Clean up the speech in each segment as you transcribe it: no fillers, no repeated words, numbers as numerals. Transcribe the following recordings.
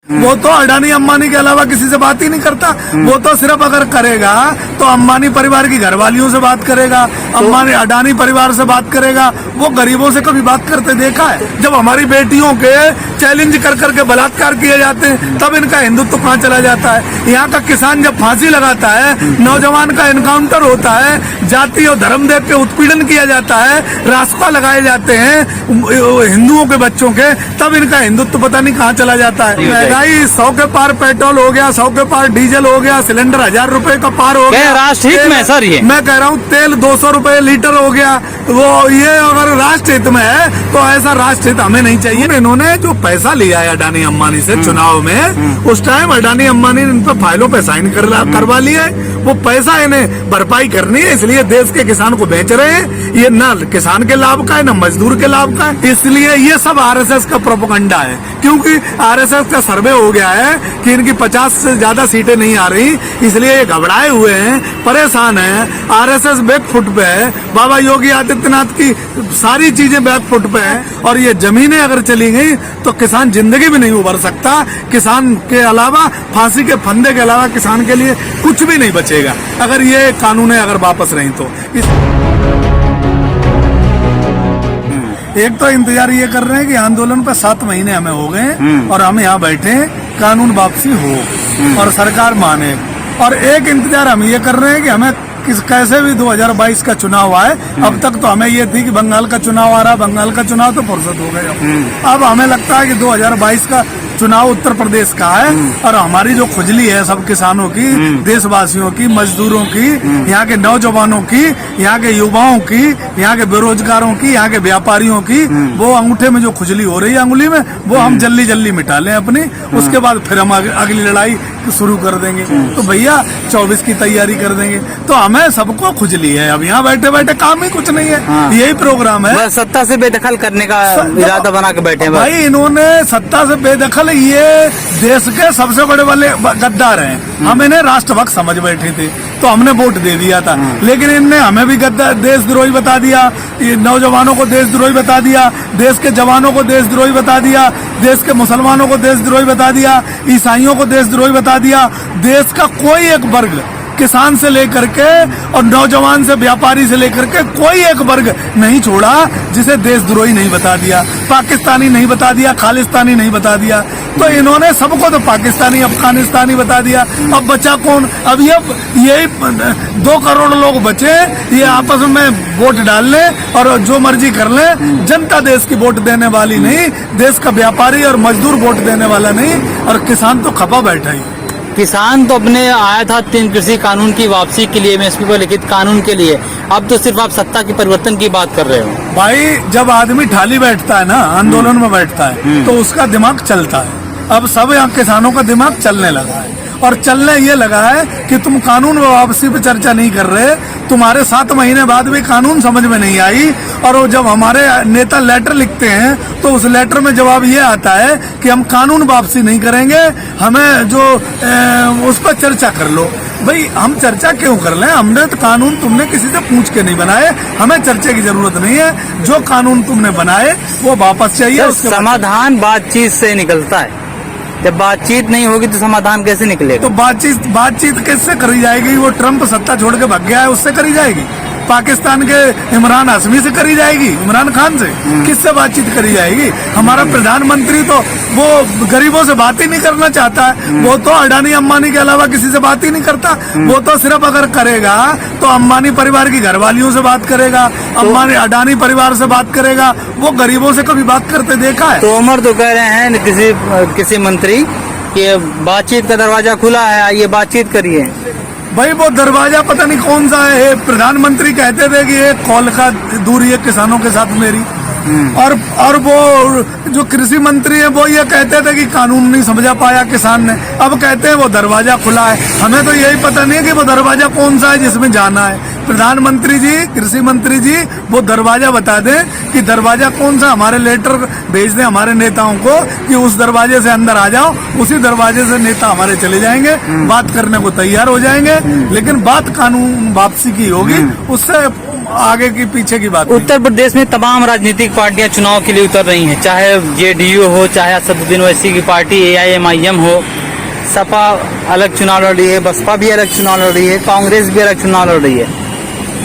वो तो अडानी अंबानी के अलावा किसी से बात ही नहीं करता। वो तो सिर्फ अगर करेगा तो अंबानी परिवार की घरवालियों से बात करेगा, अंबानी अडानी परिवार से बात करेगा। वो गरीबों से कभी बात करते देखा है? जब हमारी बेटियों के चैलेंज कर करके बलात्कार किए जाते हैं तब इनका हिंदुत्व कहाँ चला जाता है? यहाँ का किसान जब फांसी लगाता है, नौजवान का एनकाउंटर होता है, जाति और धर्म देख के उत्पीड़न किया जाता है, रास्ता लगाए जाते हैं हिंदुओं के बच्चों के, तब इनका हिंदुत्व पता नहीं कहाँ चला जाता है। महंगाई 100 के पार पेट्रोल हो गया, 100 के पार डीजल हो गया, सिलेंडर 1000 रुपए का पार हो गया। राष्ट्र हित में सर ये मैं कह रहा हूँ तेल 200 रुपए लीटर हो गया। वो ये अगर राष्ट्र हित में है तो ऐसा राष्ट्र हित हमें नहीं चाहिए। इन्होंने जो पैसा लिया है अडानी अंबानी से चुनाव में, उस टाइम अडानी अंबानी ने इन पर फाइलों पे साइन करवा लिए। वो पैसा इन्हें भरपाई करनी है, इसलिए देश के किसान को बेच रहे हैं। ये न किसान के लाभ का है न मजदूर के लाभ का है। इसलिए ये सब आरएसएस का प्रोपेगेंडा है, क्योंकि आरएसएस का सर्वे हो गया है कि इनकी 50 से ज्यादा सीटें नहीं आ रही, इसलिए ये घबराए हुए हैं, परेशान हैं। आरएसएस बैकफुट पे है, बाबा योगी आदित्यनाथ की सारी चीजें बैकफुट पे है, और ये जमीनें अगर चली गई तो किसान जिंदगी भी नहीं उभर सकता। किसान के अलावा, फांसी के फंदे के अलावा किसान के लिए कुछ भी नहीं बचेगा अगर ये कानूनें अगर वापस रही तो। एक तो इंतजार ये कर रहे हैं कि आंदोलन पर 7 महीने हमें हो गए और हम यहाँ बैठे, कानून वापसी हो और सरकार माने। और एक इंतजार हम ये कर रहे हैं कि हमें कैसे भी 2022 का चुनाव आए। अब तक तो हमें ये थी कि बंगाल का चुनाव आ रहा, बंगाल का चुनाव तो फुर्सत हो गया। अब हमें लगता है कि 2022 का चुनाव उत्तर प्रदेश का है, और हमारी जो खुजली है सब किसानों की, देशवासियों की, मजदूरों की, यहाँ के नौजवानों की, यहाँ के युवाओं की, यहाँ के बेरोजगारों की, यहाँ के व्यापारियों की, वो अंगूठे में जो खुजली हो रही है अंगुली में, वो हम जल्दी जल्दी मिटा लें अपनी। उसके बाद फिर हम अगली लड़ाई शुरू कर देंगे। तो भैया 24 की तैयारी कर देंगे। तो हमें सबको खुजली है, अब यहाँ बैठे बैठे काम ही कुछ नहीं है। यही प्रोग्राम है, सत्ता से बेदखल करने का इरादा बना के बैठे हैं भाई। इन्होंने सत्ता से बेदखल, ये देश के सबसे बड़े वाले गद्दार हैं। हम इन्हें राष्ट्रभक्त समझ बैठे थे तो हमने वोट दे दिया था, लेकिन इनने हमें भी गद्दार, देशद्रोही बता दिया, नौजवानों को देशद्रोही बता दिया, देश के जवानों को देशद्रोही बता दिया, देश के मुसलमानों को देशद्रोही बता दिया, ईसाइयों को देशद्रोही बता दिया। देश का कोई एक वर्ग, किसान से लेकर के और नौजवान से, व्यापारी से लेकर के, कोई एक वर्ग नहीं छोड़ा जिसे देशद्रोही नहीं बता दिया, पाकिस्तानी नहीं बता दिया, खालिस्तानी नहीं बता दिया। तो इन्होंने सबको तो पाकिस्तानी, अफगानिस्तानी बता दिया। अब बचा कौन? अब यही 2 करोड़ लोग बचे, ये आपस में वोट डाल लें और जो मर्जी कर लें। जनता देश की वोट देने वाली नहीं, देश का व्यापारी और मजदूर वोट देने वाला नहीं, और किसान तो खपा बैठा ही। किसान तो अपने आया था 3 कृषि कानून की वापसी के लिए, एमएसपी पर लिखित कानून के लिए। अब तो सिर्फ आप सत्ता की परिवर्तन की बात कर रहे हो। भाई जब आदमी ठाली बैठता है ना, आंदोलन में बैठता है, तो उसका दिमाग चलता है। अब सब यहाँ किसानों का दिमाग चलने लगा है, और चलने ये लगा है कि तुम कानून वापसी पे चर्चा नहीं कर रहे, तुम्हारे 7 महीने बाद भी कानून समझ में नहीं आई। और वो जब हमारे नेता लेटर लिखते हैं तो उस लेटर में जवाब ये आता है कि हम कानून वापसी नहीं करेंगे, हमें जो उस पर चर्चा कर लो। भाई हम चर्चा क्यों कर लें? हमने तो कानून तुमने किसी से पूछ के नहीं बनाए, हमें चर्चा की जरूरत नहीं है। जो कानून तुमने बनाए वो वापस चाहिए। समाधान बातचीत से निकलता है, जब बातचीत नहीं होगी तो समाधान कैसे निकलेगा? तो बातचीत कैसे करी जाएगी? वो ट्रम्प सत्ता छोड़ के भाग गया है, उससे करी जाएगी? पाकिस्तान के इमरान हाशमी से करी जाएगी? इमरान खान से? किससे बातचीत करी जाएगी? हमारा प्रधानमंत्री तो वो गरीबों से बात ही नहीं करना चाहता है। वो तो अडानी अंबानी के अलावा किसी से बात ही नहीं करता। वो तो सिर्फ अगर करेगा तो अंबानी परिवार की घरवालियों से बात करेगा, अंबानी अडानी परिवार से बात करेगा। वो गरीबों से कभी बात करते देखा है? तोमर तो कह रहे हैं किसी मंत्री कि बातचीत का दरवाजा खुला है, आइए बातचीत करिए। भाई वो दरवाजा पता नहीं कौन सा है। प्रधानमंत्री कहते थे कि एक कॉल का दूरी है किसानों के साथ मेरी, और वो जो कृषि मंत्री है वो ये कहते थे कि कानून नहीं समझा पाया किसान ने। अब कहते हैं वो दरवाजा खुला है। हमें तो यही पता नहीं है कि वो दरवाजा कौन सा है जिसमें जाना है। प्रधानमंत्री जी, कृषि मंत्री जी वो दरवाजा बता दें कि दरवाजा कौन सा, हमारे लेटर भेज दें हमारे नेताओं को कि उस दरवाजे से अंदर आ जाओ, उसी दरवाजे से नेता हमारे चले जाएंगे, बात करने को तैयार हो जाएंगे। लेकिन बात कानून वापसी की होगी, उससे आगे की पीछे की बात। उत्तर प्रदेश में तमाम राजनीतिक पार्टियां चुनाव के लिए उतर रही हैं, चाहे जेडीयू हो, चाहे असदुद्दीन ओवैसी की पार्टी AIMIM हो, सपा अलग चुनाव लड़ रही है, बसपा भी अलग चुनाव लड़ रही है, कांग्रेस भी अलग चुनाव लड़ रही है।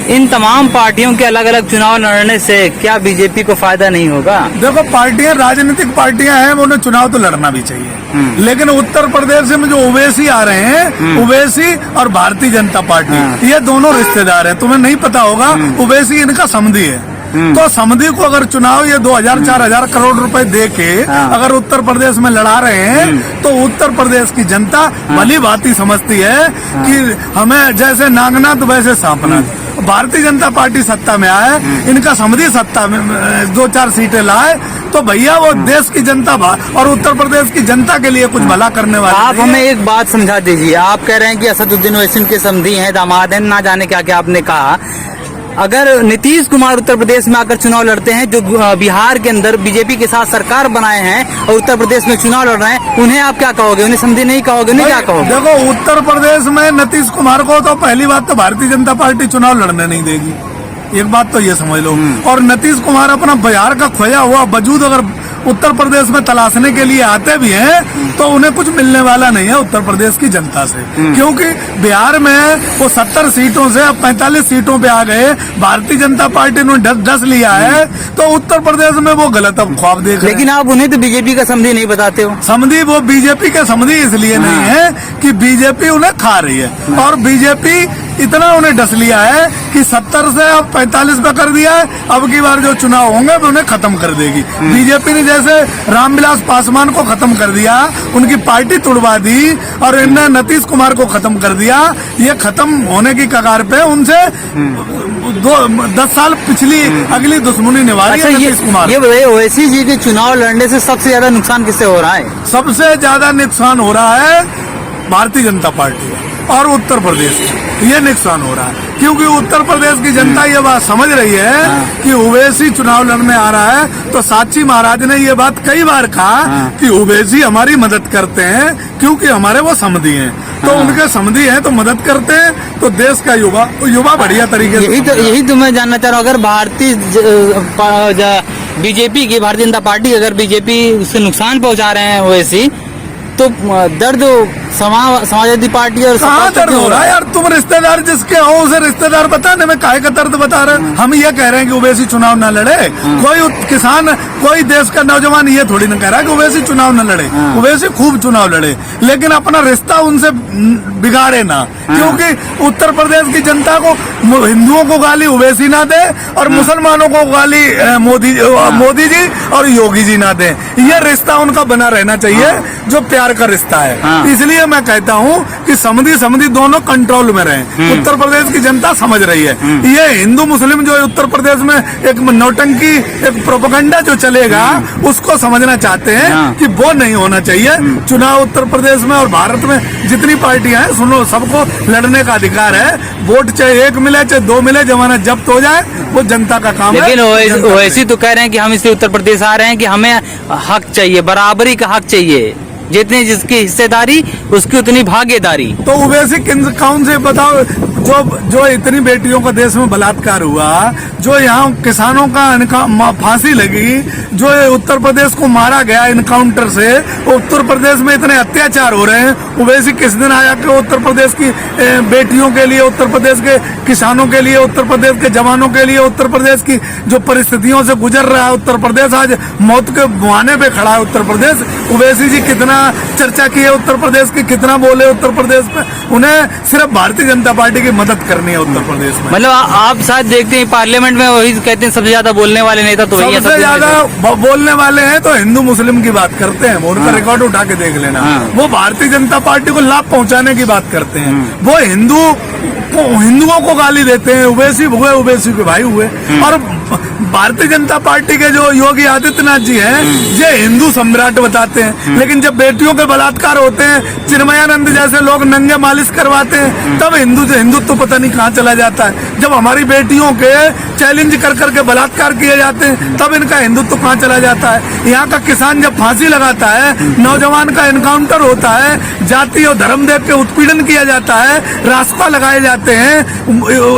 इन तमाम पार्टियों के अलग अलग चुनाव लड़ने से क्या बीजेपी को फायदा नहीं होगा? देखो, पार्टियां राजनीतिक पार्टियां हैं, उन्हें चुनाव तो लड़ना भी चाहिए, लेकिन उत्तर प्रदेश में जो ओवैसी आ रहे हैं, ओवैसी और भारतीय जनता पार्टी ये दोनों रिश्तेदार हैं। तुम्हें नहीं पता होगा, ओवैसी इनका समधी है। तो समधी को अगर चुनाव ये 2000-4000 करोड़ रुपए दे के अगर उत्तर प्रदेश में लड़ा रहे हैं, तो उत्तर प्रदेश की जनता भली भांति समझती है कि हमें जैसे नागनाथ वैसे सांपनाथ। भारतीय जनता पार्टी सत्ता में आए, इनका समधी सत्ता में 2-4 सीटें लाए, तो भैया वो देश की जनता और उत्तर प्रदेश की जनता के लिए कुछ भला करने वाले। आप हमें एक बात समझा दीजिए, आप कह रहे हैं कि असदुद्दीन ओवैसी के समधी हैं, दामाद हैं, ना जाने क्या क्या आपने कहा। अगर नीतीश कुमार उत्तर प्रदेश में आकर चुनाव लड़ते हैं, जो बिहार के अंदर बीजेपी के साथ सरकार बनाए हैं और उत्तर प्रदेश में चुनाव लड़ रहे हैं, उन्हें आप क्या कहोगे? उन्हें समझी नहीं कहोगे? उन्हें क्या कहोगे? देखो, उत्तर प्रदेश में नीतीश कुमार को तो पहली बात तो भारतीय जनता पार्टी चुनाव लड़ने नहीं देगी, एक बात तो ये समझ लो। और नीतीश कुमार अपना बिहार का खोया हुआ वजूद अगर उत्तर प्रदेश में तलाशने के लिए आते भी हैं, तो उन्हें कुछ मिलने वाला नहीं है उत्तर प्रदेश की जनता से, क्योंकि बिहार में वो 70 सीटों से अब 45 सीटों पे आ गए। भारतीय जनता पार्टी ने डस लिया है, तो उत्तर प्रदेश में वो गलत अब ख्वाब देख रहे हैं। लेकिन आप उन्हें तो बीजेपी का समधी नहीं बताते हो। समधी वो बीजेपी के समधी इसलिए नहीं है कि बीजेपी उन्हें खा रही है, और बीजेपी इतना उन्हें डस लिया है कि 70 से अब 45 पे कर दिया है। अब की बार जो चुनाव होंगे वो उन्हें खत्म कर देगी। बीजेपी ने जैसे रामविलास पासवान को खत्म कर दिया, उनकी पार्टी तुड़वा दी, और इनने नीतीश कुमार को खत्म कर दिया। ये खत्म होने की कगार पे उनसे 10 साल पिछली अगली दुश्मनी निभा रही है नीतीश कुमार। ये बताइए, ओवैसी जी के चुनाव लड़ने से सबसे ज्यादा नुकसान किससे हो रहा है? सबसे ज्यादा नुकसान हो रहा है भारतीय जनता पार्टी और उत्तर प्रदेश, ये नुकसान हो रहा है, क्योंकि उत्तर प्रदेश की जनता ये बात समझ रही है कि ओवैसी चुनाव लड़ने आ रहा है। तो साची महाराज ने ये बात कई बार कहा कि ओवैसी हमारी मदद करते हैं, क्योंकि हमारे वो समधी हैं, तो उनके समधी हैं तो मदद करते हैं, तो देश का युवा बढ़िया तरीके से। यही तो मैं जानना चाह रहा हूँ, अगर भारतीय बीजेपी की, भारतीय जनता पार्टी अगर बीजेपी उससे नुकसान पहुंचा रहे हैं ओवैसी, तो दर्द समाजवादी पार्टी और कहाँ दर्द हो रहा है यार? तुम रिश्तेदार जिसके हो उसे रिश्तेदार बताने में काहे का दर्द बता रहे हैं? हम ये कह रहे हैं कि ओवैसी चुनाव न लड़े। कोई किसान, कोई देश का नौजवान ये थोड़ी ना कह रहा है कि ओवैसी चुनाव न लड़े। ओवैसी खूब चुनाव लड़े, लेकिन अपना रिश्ता उनसे बिगाड़े ना, क्योंकि उत्तर प्रदेश की जनता को हिंदुओं को गाली ओवैसी ना दे और मुसलमानों को गाली मोदी जी और योगी जी ना दे। ये रिश्ता उनका बना रहना चाहिए, जो प्यार का रिश्ता है। इसलिए मैं कहता हूँ कि समधी दोनों कंट्रोल में रहे। उत्तर प्रदेश की जनता समझ रही है। ये हिंदू मुस्लिम जो उत्तर प्रदेश में एक नौटंकी, एक प्रोपेगेंडा जो चलेगा, उसको समझना चाहते हैं कि वो नहीं होना चाहिए। चुनाव उत्तर प्रदेश में और भारत में जितनी पार्टियां हैं, सुनो, सबको लड़ने का अधिकार है। वोट चाहे 1 मिले चाहे 2 मिले, जमानत जब्त हो जाए, वो जनता का काम है। लेकिन ओवैसी तो कह रहे हैं कि हम इसलिए उत्तर प्रदेश आ रहे हैं कि हमें हक चाहिए, बराबरी का हक चाहिए, जितनी जिसकी हिस्सेदारी उसकी उतनी भागीदारी। तो ओवैसी कौन से बताओ, जो इतनी बेटियों का देश में बलात्कार हुआ, जो यहाँ किसानों का फांसी लगी, जो उत्तर प्रदेश को मारा गया इनकाउंटर से, उत्तर प्रदेश में इतने अत्याचार हो रहे हैं। ओवैसी किस दिन आया कि उत्तर प्रदेश की बेटियों के लिए, उत्तर प्रदेश के किसानों के लिए, उत्तर प्रदेश के जवानों के लिए, उत्तर प्रदेश की जो परिस्थितियों से गुजर रहा है उत्तर प्रदेश, आज मौत के मुहाने पे खड़ा है उत्तर प्रदेश। ओवैसी जी कितना चर्चा की है उत्तर प्रदेश की, कितना बोले उत्तर प्रदेश में। उन्हें सिर्फ भारतीय जनता पार्टी की मदद करनी है उत्तर प्रदेश में। मतलब आप शायद देखते हैं पार्लियामेंट में वही कहते हैं सबसे ज्यादा बोलने वाले नेता तो वही है। सबसे ज्यादा बोलने वाले हैं तो हिंदू मुस्लिम की बात करते हैं, वो उनका रिकॉर्ड उठा के देख लेना। वो भारतीय जनता पार्टी को लाभ पहुंचाने की बात करते हैं। वो हिंदुओं को गाली देते हैं, ओवैसी हुए, ओवैसी के भाई हुए, और भारतीय जनता पार्टी के जो योगी आदित्यनाथ जी हैं ये हिंदू सम्राट बताते हैं, लेकिन जब बेटियों के बलात्कार होते हैं, चिन्मयानंद जैसे लोग नंगे मालिश करवाते हैं, तब हिंदुत्व पता नहीं कहाँ चला जाता है। जब हमारी बेटियों के चैलेंज कर करके बलात्कार किए जाते हैं, तब इनका हिंदुत्व कहाँ चला जाता है। यहाँ का किसान जब फांसी लगाता है, नौजवान का एनकाउंटर होता है, जाति और धर्म देख के उत्पीड़न किया जाता है, रास्ता लगाए जाते हैं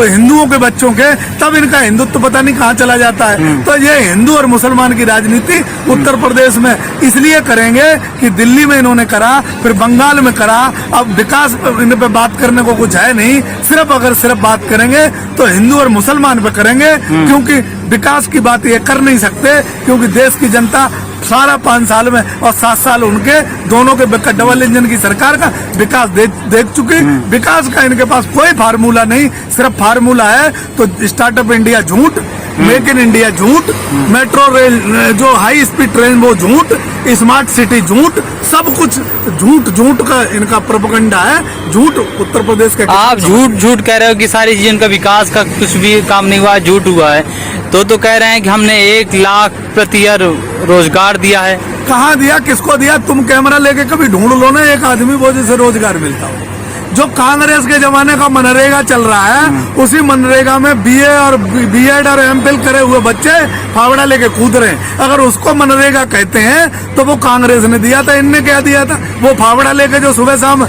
हिंदुओं के बच्चों के, तब इनका हिंदुत्व पता नहीं कहाँ चला जाता है। तो ये हिंदू और मुसलमान की राजनीति उत्तर प्रदेश में इसलिए करेंगे कि दिल्ली में इन्होंने करा, फिर बंगाल में करा, अब विकास इन पे बात करने को कुछ है नहीं। सिर्फ बात करेंगे तो हिंदू और मुसलमान पे करेंगे, क्योंकि विकास की बात ये कर नहीं सकते, क्योंकि देश की जनता सारा 5 साल में और 7 साल उनके दोनों के डबल इंजन की सरकार का विकास देख चुकी। विकास का इनके पास कोई फार्मूला नहीं, सिर्फ फार्मूला है तो स्टार्टअप इंडिया झूठ, मेक इन इंडिया झूठ, मेट्रो रेल जो हाई स्पीड ट्रेन वो झूठ, स्मार्ट सिटी झूठ, सब कुछ झूठ का इनका प्रोपेगेंडा है। झूठ उत्तर प्रदेश के आप झूठ कह रहे हो कि सारी चीजें इनका विकास का कुछ भी काम नहीं हुआ, झूठ हुआ है। तो कह रहे हैं कि हमने 1 लाख प्रति ईयर रोजगार दिया है। कहाँ दिया, किसको दिया? तुम कैमरा लेके कभी ढूंढ लो ना एक आदमी वो जिसे रोजगार मिलता हो। जो कांग्रेस के जमाने का मनरेगा चल रहा है, उसी मनरेगा में बीए और बीएड और एमफिल करे हुए बच्चे फावड़ा लेके कूद रहे हैं। अगर उसको मनरेगा कहते हैं तो वो कांग्रेस ने दिया था, इनने क्या दिया था? वो फावड़ा लेके जो सुबह शाम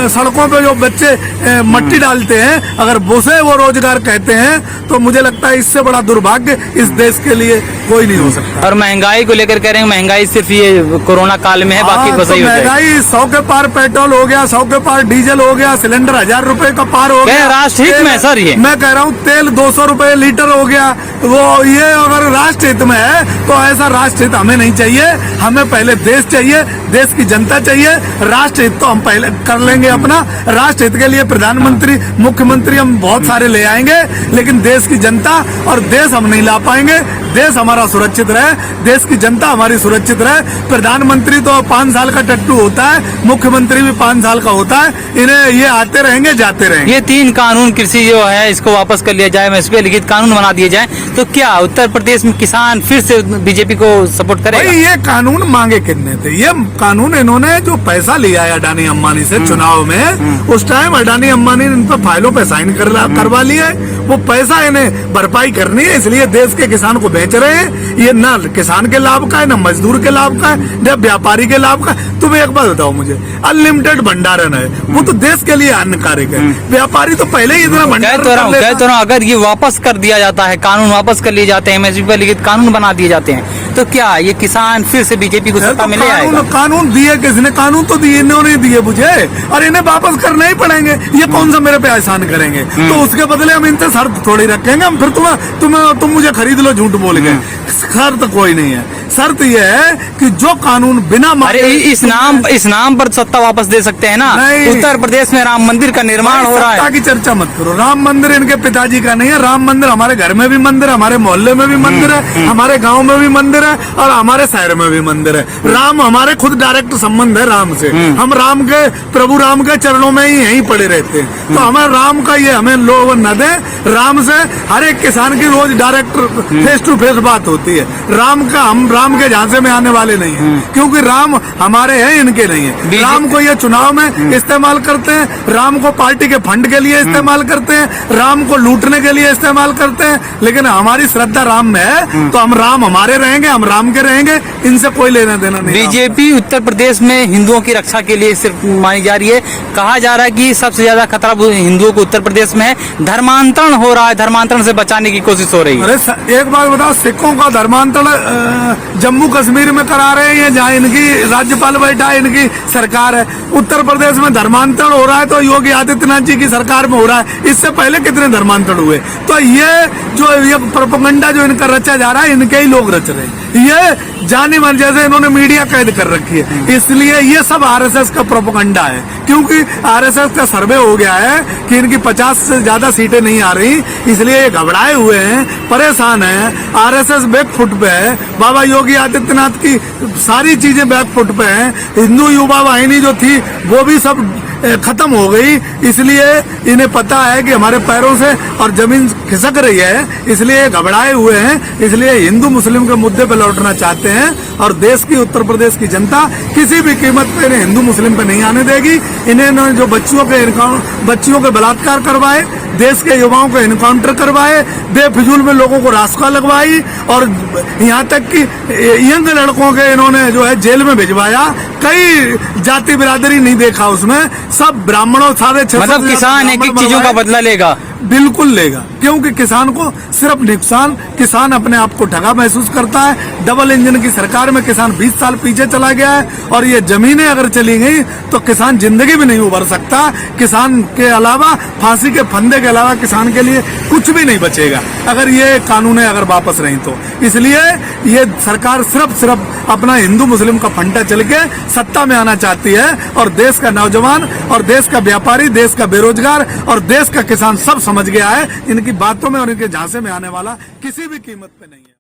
सड़कों पे जो बच्चे मट्टी डालते हैं, अगर उसे वो रोजगार कहते हैं तो मुझे लगता है इससे बड़ा दुर्भाग्य इस देश के लिए कोई नहीं हो सकता। और महंगाई को लेकर कह रहे हैं महंगाई सिर्फ ये कोरोना काल में है, बाकी बस तो महंगाई 100 के पार पेट्रोल हो गया, 100 के पार डीजल हो गया, सिलेंडर 1000 रुपए का पार हो गया। राष्ट्र हित में सर ये मैं कह रहा हूँ तेल 200 रुपए लीटर हो गया। वो ये अगर राष्ट्र हित में है तो ऐसा राष्ट्र हित हमें नहीं चाहिए। हमें पहले देश चाहिए, देश की जनता चाहिए। राष्ट्र हित तो हम पहले कर लेंगे अपना। राष्ट्र हित के लिए प्रधानमंत्री मुख्यमंत्री हम बहुत सारे ले आएंगे, लेकिन देश की जनता और देश हम नहीं ला पाएंगे। देश हमारा सुरक्षित रहे, देश की जनता हमारी सुरक्षित रहे। प्रधानमंत्री तो 5 साल का टट्टू होता है, मुख्यमंत्री भी 5 साल का होता है। इन्हें ये आते रहेंगे जाते रहेंगे। ये 3 कानून कृषि जो है इसको वापस कर लिया जाए, इस पे लिखित कानून बना दिए जाए, तो क्या उत्तर प्रदेश में किसान फिर से बीजेपी को सपोर्ट करेगा? ये कानून मांगे कितने थे? ये कानून इन्होंने जो पैसा लिया है अडानी अंबानी से चुनाव में, उस टाइम अडानी अंबानी ने इन पर फाइलों पे साइन करवा लिया है। वो पैसा इन्हें भरपाई करनी है, इसलिए देश के किसान को बेच रहे हैं। ये ना किसान के लाभ का है, ना मजदूर के लाभ का है, ना व्यापारी के लाभ का। तुम एक बात बताओ मुझे, अनलिमिटेड भंडारण है, वो तो देश के लिए हानिकारक है। व्यापारी तो पहले ही इतना भंडारण कह तो रहा हूं, अगर ये वापस कर दिया जाता है, कानून वापस कर लिए जाते हैं, एमएसपी पर लिखित कानून बना दिए जाते हैं, तो क्या ये किसान फिर से बीजेपी को सत्ता में ले आएगा? कानून दिए किसने? कानून तो दिए इन्होंने दिए मुझे, और इन्हें वापस करना ही पड़ेंगे। ये कौन सा मेरे पे एहसान करेंगे? तो उसके बदले हम इनसे शर्त थोड़ी रखेंगे। हम फिर तुम मुझे खरीद लो झूठ बोल के। शर्त कोई नहीं है। शर्त यह है कि जो कानून बिना इस नाम पर सत्ता वापस दे सकते हैं ना। उत्तर प्रदेश में राम मंदिर का निर्माण हो रहा है। सत्ता की चर्चा मत करो। राम मंदिर इनके पिताजी का नहीं है। राम मंदिर हमारे घर में भी मंदिर है, हमारे मोहल्ले में भी मंदिर है, हमारे गांव में भी मंदिर है, और हमारे शहर में भी मंदिर है। राम हमारे खुद डायरेक्ट संबंध है राम से। हम राम के प्रभु राम के चरणों में ही यहीं पड़े रहते हैं। तो हमें राम का ये हमें लोभ न दे। राम से हर एक किसान की रोज डायरेक्ट फेस टू फेस बात होती है। हम राम के झांसे में आने वाले नहीं हैं, क्योंकि राम हमारे हैं, इनके नहीं है। राम को ये चुनाव में इस्तेमाल करते हैं, राम को पार्टी के फंड के लिए इस्तेमाल करते हैं, राम को लूटने के लिए इस्तेमाल करते हैं। लेकिन हमारी श्रद्धा राम में है, तो हम राम हमारे रहेंगे, हम राम के रहेंगे। इनसे कोई लेना देना नहीं। बीजेपी उत्तर प्रदेश में हिंदुओं की रक्षा के लिए सिर्फ मानी जा रही है। कहा जा रहा है कि सबसे ज्यादा खतरा हिंदुओं को उत्तर प्रदेश में है। धर्मांतरण हो रहा है, धर्मांतरण से बचाने की कोशिश हो रही है। अरे एक बात बताओ, सिखों का धर्मांतरण जम्मू कश्मीर में करा रहे हैं, जहाँ इनकी राज्यपाल बैठा है, इनकी सरकार है। उत्तर प्रदेश में धर्मांतरण हो रहा है तो योगी आदित्यनाथ जी की सरकार में हो रहा है। इससे पहले कितने धर्मांतरण हुए? तो ये प्रोपेगेंडा जो इनका रचा जा रहा है, इनके ही लोग रच रहे हैं। ये जानी मन जैसे इन्होंने मीडिया कैद कर रखी है। इसलिए ये सब आरएसएस का प्रोपेगेंडा है, क्योंकि आरएसएस का सर्वे हो गया है कि इनकी 50 से ज्यादा सीटें नहीं आ रही, इसलिए ये घबराए हुए हैं, परेशान हैं। आरएसएस बैकफुट पे है। बाबा योगी आदित्यनाथ की सारी चीजें बैकफुट पे हैं। हिंदू युवा वाहिनी जो थी वो भी सब खत्म हो गई। इसलिए इन्हें पता है कि हमारे पैरों से और जमीन खिसक रही है, इसलिए घबराए हुए हैं, इसलिए हिंदू मुस्लिम के मुद्दे पे लौटना चाहते हैं। और देश की, उत्तर प्रदेश की जनता किसी भी कीमत पे इन्हें हिंदू मुस्लिम पे नहीं आने देगी। इन्हें जो बच्चियों के बलात्कार करवाए, देश के युवाओं को इनकाउंटर करवाए, बेफिजूल में लोगों को रास्ता लगवाई, और यहाँ तक कि यंग लड़कों के इन्होंने जो है जेल में भिजवाया। कई जाति बिरादरी नहीं देखा उसमें, सब ब्राह्मणों सारे मतलब किसान एक एक चीजों का बदला लेगा। बिल्कुल लेगा, क्योंकि किसान को सिर्फ नुकसान, किसान अपने आप को ठगा महसूस करता है। डबल इंजन की सरकार में किसान 20 साल पीछे चला गया है, और ये जमीनें अगर चली गई तो किसान जिंदगी भी नहीं उभर सकता। किसान के अलावा, फांसी के फंदे के अलावा किसान के लिए कुछ भी नहीं बचेगा अगर ये कानूनें अगर वापस रही तो। इसलिए ये सरकार सिर्फ अपना हिंदू मुस्लिम का फंटा चल के सत्ता में आना चाहती है, और देश का नौजवान और देश का व्यापारी, देश का बेरोजगार और देश का किसान सब समझ गया है, इनकी बातों में और इनके झांसे में आने वाला किसी भी कीमत पे नहीं है।